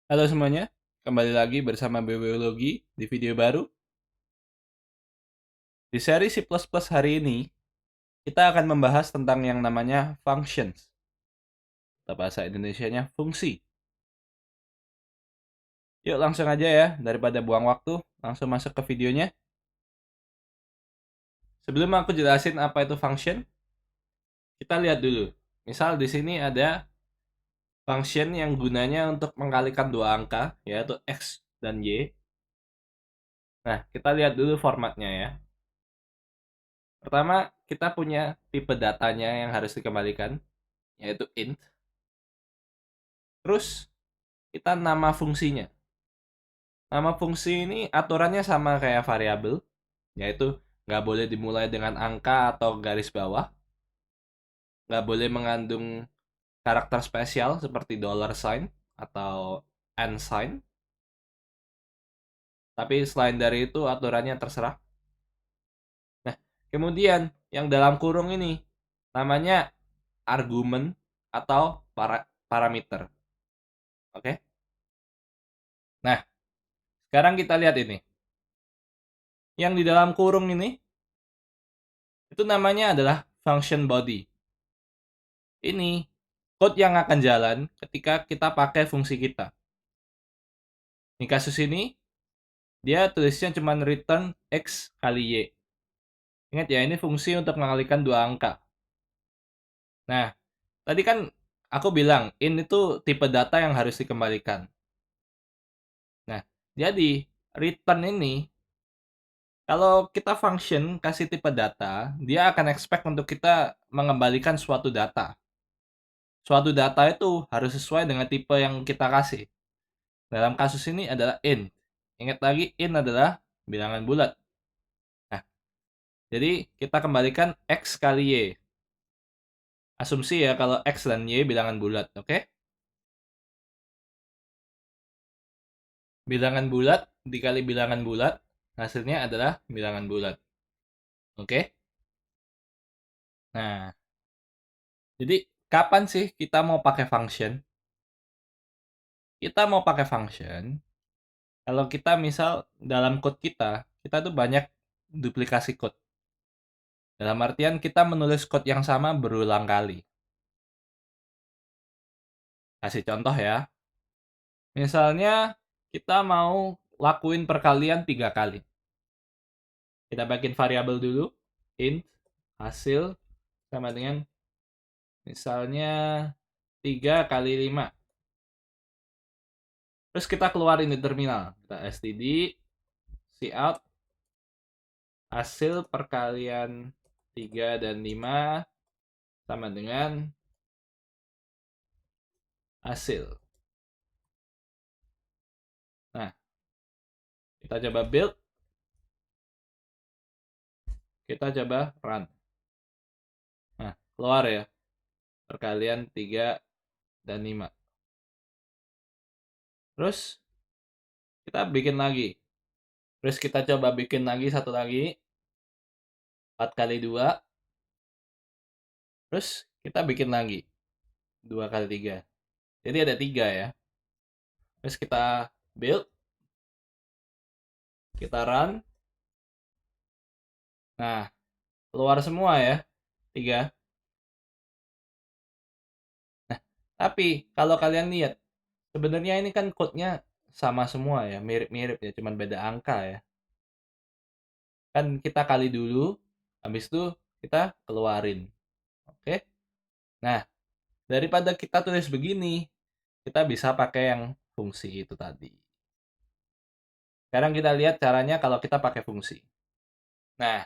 Halo semuanya, kembali lagi bersama Biologi di video baru. Di seri C++ hari ini, kita akan membahas tentang yang namanya functions. Atau bahasa Indonesianya fungsi. Yuk langsung aja ya, daripada buang waktu, langsung masuk ke videonya. Sebelum aku jelasin apa itu function, kita lihat dulu. Misal di sini ada function yang gunanya untuk mengkalikan dua angka, yaitu X dan Y. Nah, kita lihat dulu formatnya ya. Pertama, kita punya tipe datanya yang harus dikembalikan, yaitu int. Terus, kita nama fungsinya. Nama fungsi ini aturannya sama kayak variabel, yaitu nggak boleh dimulai dengan angka atau garis bawah, nggak boleh mengandung karakter spesial seperti dollar sign atau and sign, tapi selain dari itu aturannya terserah. Nah, kemudian yang dalam kurung ini namanya argumen atau parameter. Oke? Nah, sekarang kita lihat ini. Yang di dalam kurung ini itu namanya adalah function body. Ini code yang akan jalan ketika kita pakai fungsi kita. Di kasus ini, dia tulisnya cuma return X kali Y. Ingat ya, ini fungsi untuk mengalikan dua angka. Nah, tadi kan aku bilang, in itu tipe data yang harus dikembalikan. Nah, jadi return ini, kalau kita function kasih tipe data, dia akan expect untuk kita mengembalikan suatu data. Suatu data itu harus sesuai dengan tipe yang kita kasih. Dalam kasus ini adalah int. Ingat lagi, int adalah bilangan bulat. Nah, jadi kita kembalikan X kali Y. Asumsi ya kalau X dan Y bilangan bulat, oke? Bilangan bulat dikali bilangan bulat, hasilnya adalah bilangan bulat. Oke? Nah, jadi kapan sih kita mau pakai function? Kita mau pakai function kalau kita misal dalam code kita tuh banyak duplikasi code. Dalam artian kita menulis code yang sama berulang kali. Kasih contoh ya. Misalnya kita mau lakuin perkalian 3 kali. Kita bikin variabel dulu, int hasil sama dengan misalnya 3 kali 5. Terus kita keluarin di terminal. Kita std cout hasil perkalian 3 dan 5 sama dengan hasil. Nah, kita coba build. Kita coba run. Nah, keluar ya. Perkalian 3 dan 5. Terus kita bikin lagi. Terus kita coba bikin lagi satu lagi. 4 kali 2. Terus kita bikin lagi. 2 kali 3. Jadi ada 3 ya. Terus kita build. Kita run. Nah, keluar semua ya. 3. Nah, tapi kalau kalian lihat, sebenarnya ini kan code-nya sama semua ya. Mirip-mirip ya. Cuman beda angka ya. Kan kita kali dulu. Habis itu kita keluarin. Oke. Nah, daripada kita tulis begini, kita bisa pakai yang fungsi itu tadi. Sekarang kita lihat caranya kalau kita pakai fungsi. Nah,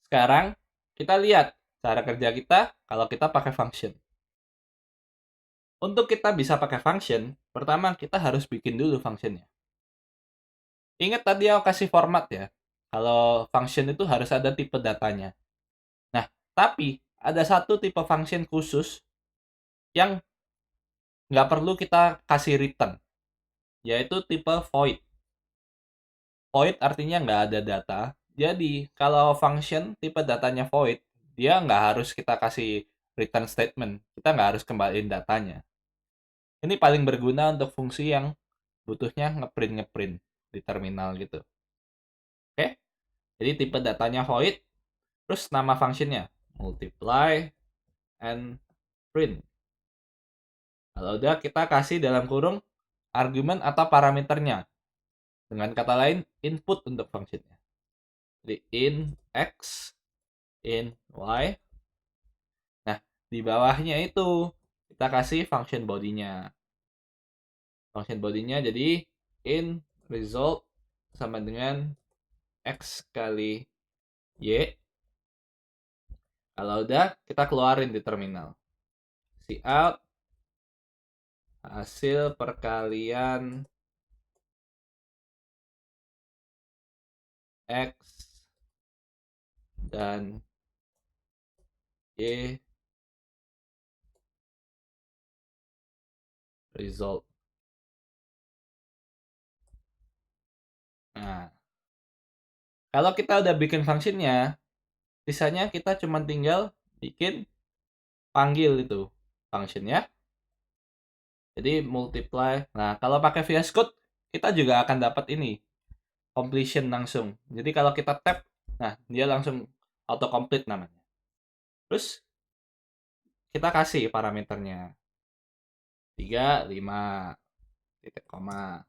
sekarang kita lihat cara kerja kita kalau kita pakai function. Untuk kita bisa pakai function, pertama kita harus bikin dulu functionnya. Ingat tadi aku kasih format ya. Kalau function itu harus ada tipe datanya. Nah, tapi ada satu tipe function khusus yang nggak perlu kita kasih return, yaitu tipe void. Void artinya nggak ada data. Jadi, kalau function tipe datanya void, dia nggak harus kita kasih return statement. Kita nggak harus kembaliin datanya. Ini paling berguna untuk fungsi yang butuhnya ngeprint di terminal gitu. Oke, jadi tipe datanya void, terus nama functionnya multiply and print. Kalau udah, kita kasih dalam kurung argumen atau parameternya. Dengan kata lain, input untuk functionnya. Jadi in x, in y. Nah, di bawahnya itu kita kasih function body-nya. Function body-nya jadi in result sama dengan x kali y. Kalau udah, kita keluarin di terminal. Cout hasil perkalian x dan y result. Nah, kalau kita udah bikin functionnya, sisanya kita cuma tinggal bikin panggil itu functionnya. Jadi multiply. Nah, kalau pakai VS Code, kita juga akan dapat ini completion langsung. Jadi kalau kita tap, nah dia langsung auto complete namanya. Terus kita kasih parameternya 3, 5, titik koma.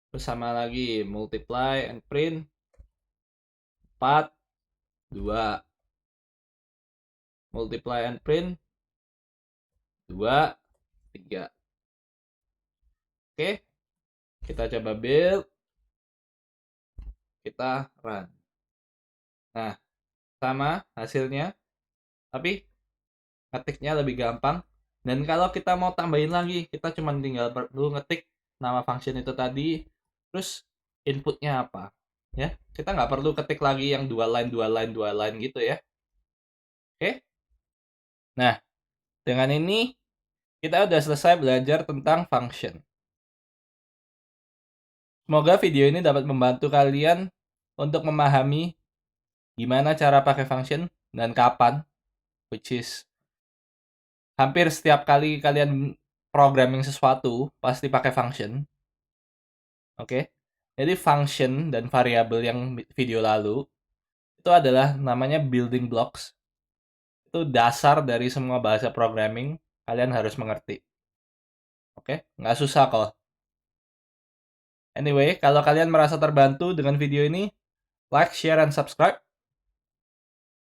Terus sama lagi multiply and print 4, 2. Multiply and print 2, 3. Oke, kita coba build, kita run. Nah, sama hasilnya, tapi ngetiknya lebih gampang. Dan kalau kita mau tambahin lagi, kita cuma tinggal perlu ngetik nama function itu tadi, terus inputnya apa. Ya, kita nggak perlu ketik lagi yang 2 line gitu ya. Oke. Nah, dengan ini kita udah selesai belajar tentang function. Semoga video ini dapat membantu kalian untuk memahami gimana cara pakai function dan kapan, which is hampir setiap kali kalian programming sesuatu pasti pakai function. Oke. Jadi function dan variabel yang video lalu itu adalah namanya building blocks. Itu dasar dari semua bahasa programming, kalian harus mengerti. Oke, nggak susah kok. Anyway, kalau kalian merasa terbantu dengan video ini, like, share, and subscribe.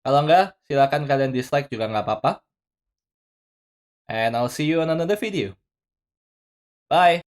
Kalau nggak, silakan kalian dislike juga nggak apa-apa. And I'll see you on another video. Bye!